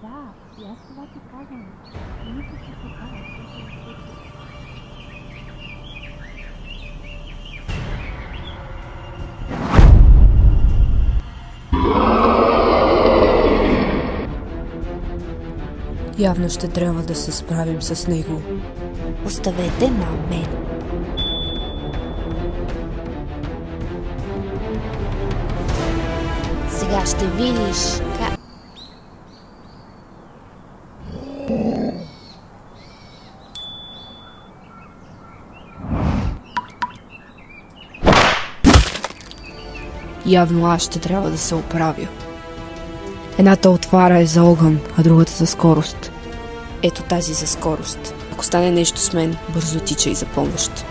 Да, и аз това ти казвам. Нищо ще се кара, ще се случи. Явно ще трябва да се справим с него. Оставете на мен. Сега ще видиш как... Явно аз ще трябва да се оправя. Едната отвара е за огън, а другата за скорост. Ето тази за скорост. Ако стане нещо с мен, бързо тичай за помощ.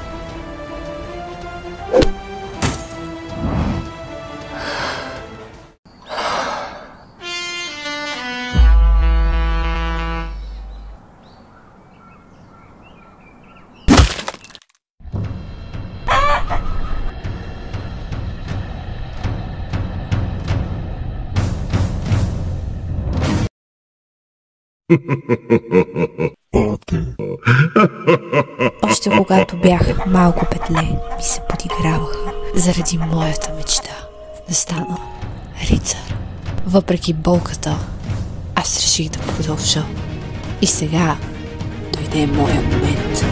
Още когато бях малко петле, ми се подиграваха заради моята мечта да стана рицар. Въпреки болката, аз реших да продължа. И сега дойде моя момент.